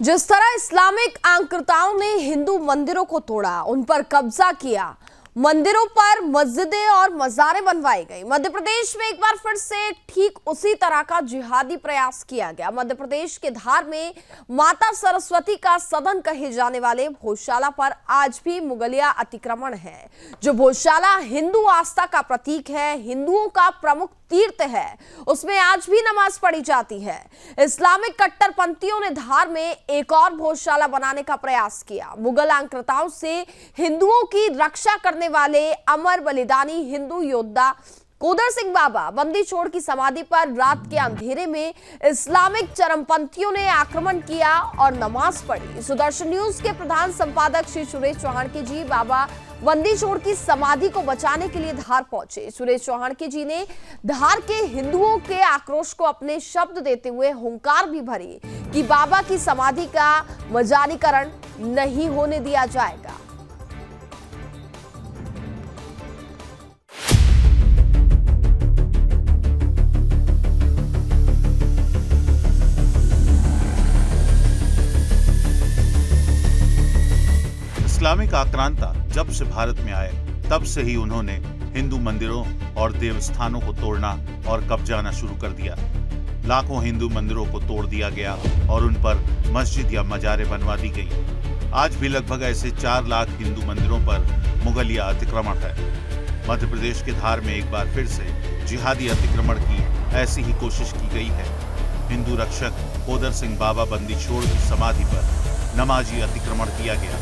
जिस तरह इस्लामिक आक्रांताओं ने हिंदू मंदिरों को तोड़ा, उन पर कब्जा किया, मंदिरों पर मस्जिदें और मज़ारें बनवाई गई, मध्य प्रदेश में एक बार फिर से ठीक उसी तरह का जिहादी प्रयास किया गया। मध्य प्रदेश के धार में माता सरस्वती का सदन कहे जाने वाले भोजशाला पर आज भी मुगलिया अतिक्रमण है। जो भोजशाला हिंदू आस्था का प्रतीक है, हिंदुओं का प्रमुख तीर्थ है, उसमें आज भी नमाज पढ़ी जाती है। इस्लामिक कट्टरपंथियों ने धार में एक और भोजशाला बनाने का प्रयास किया। मुगल आक्रांताओं से हिंदुओं की रक्षा करने वाले अमर बलिदानी हिंदू योद्धा कोदर सिंह बाबा बंदी छोड़ की समाधि पर रात के अंधेरे में इस्लामिक चरमपंथियों ने आक्रमण किया और नमाज पढ़ी। सुदर्शन न्यूज के प्रधान संपादक श्री सुरेश चौहान के जी बाबा बंदी छोड़ की समाधि को बचाने के लिए धार पहुंचे। सुरेश चौहान के जी ने धार के हिंदुओं के आक्रोश को अपने शब्द देते हुए हुंकार भी भरी कि बाबा की समाधि का मजालीकरण नहीं होने दिया जाएगा। इस्लामिक आक्रांता जब से भारत में आए तब से ही उन्होंने हिंदू मंदिरों और देवस्थानों को तोड़ना और कब्जाना शुरू कर दिया। लाखों हिंदू मंदिरों को तोड़ दिया गया और उन पर मस्जिद या मजारें बनवा दी गई। आज भी लगभग ऐसे 4 लाख हिंदू मंदिरों पर मुगलिया अतिक्रमण है। मध्य प्रदेश के धार में एक बार फिर से जिहादी अतिक्रमण की ऐसी ही कोशिश की गई है। हिंदू रक्षक कोदर सिंह बाबा बंदी छोड़ की समाधि पर नमाजी अतिक्रमण किया गया।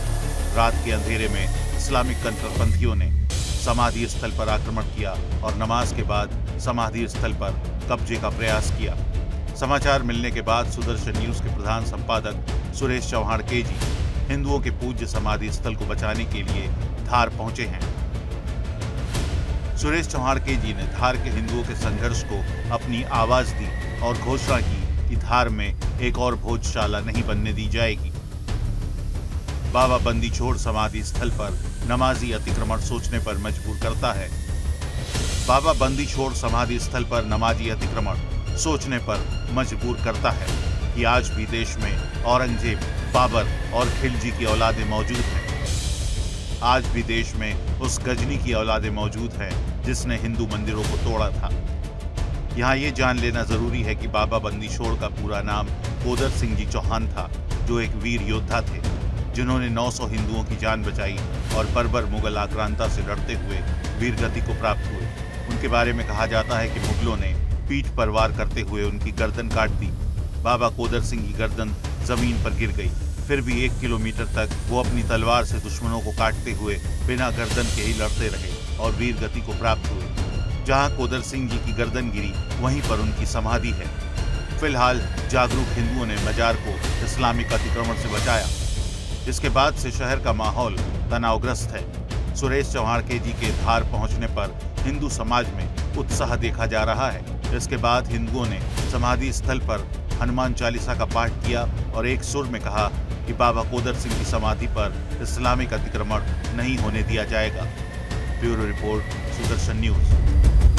रात के अंधेरे में इस्लामिक कट्टरपंथियों ने समाधि स्थल पर आक्रमण किया और नमाज के बाद समाधि स्थल पर कब्जे का प्रयास किया। समाचार मिलने के बाद सुदर्शन न्यूज के प्रधान संपादक सुरेश चौहान के जी हिंदुओं के पूज्य समाधि स्थल को बचाने के लिए धार पहुंचे हैं। सुरेश चौहान के जी ने धार के हिंदुओं के संघर्ष को अपनी आवाज दी और घोषणा की कि धार में एक और भोजशाला नहीं बनने दी जाएगी। बाबा बंदी छोड़ समाधि स्थल पर नमाजी अतिक्रमण सोचने पर मजबूर करता है। बाबा बंदी छोड़ समाधि स्थल पर नमाजी अतिक्रमण सोचने पर मजबूर करता है कि आज भी देश में औरंगजेब, बाबर और खिलजी की औलादें मौजूद हैं। आज भी देश में उस गजनी की औलादें मौजूद हैं जिसने हिंदू मंदिरों को तोड़ा था। यहाँ ये जान लेना जरूरी है कि बाबा बंदी छोड़ का पूरा नाम कोदर सिंह जी चौहान था, जो एक वीर योद्धा थे जिन्होंने 900 हिंदुओं की जान बचाई और बर्बर मुगल आक्रांता से लड़ते हुए वीरगति को प्राप्त हुए। उनके बारे में कहा जाता है कि मुगलों ने पीठ पर वार करते हुए उनकी गर्दन काट दी। बाबा कोदर सिंह की गर्दन जमीन पर गिर गई, फिर भी 1 किलोमीटर तक वो अपनी तलवार से दुश्मनों को काटते हुए बिना गर्दन के ही लड़ते रहे और वीरगति को प्राप्त हुए। जहाँ कोदर सिंह जी की गर्दन गिरी, वहीं पर उनकी समाधि है। फिलहाल जागरूक हिंदुओं ने मजार को इस्लामिक अतिक्रमण से बचाया। इसके बाद से शहर का माहौल तनावग्रस्त है। सुरेश चौहान के जी के धार पहुंचने पर हिंदू समाज में उत्साह देखा जा रहा है। इसके बाद हिंदुओं ने समाधि स्थल पर हनुमान चालीसा का पाठ किया और एक सुर में कहा कि बाबा कोदर सिंह की समाधि पर इस्लामिक अतिक्रमण नहीं होने दिया जाएगा। Bureau report, Sudarshan news.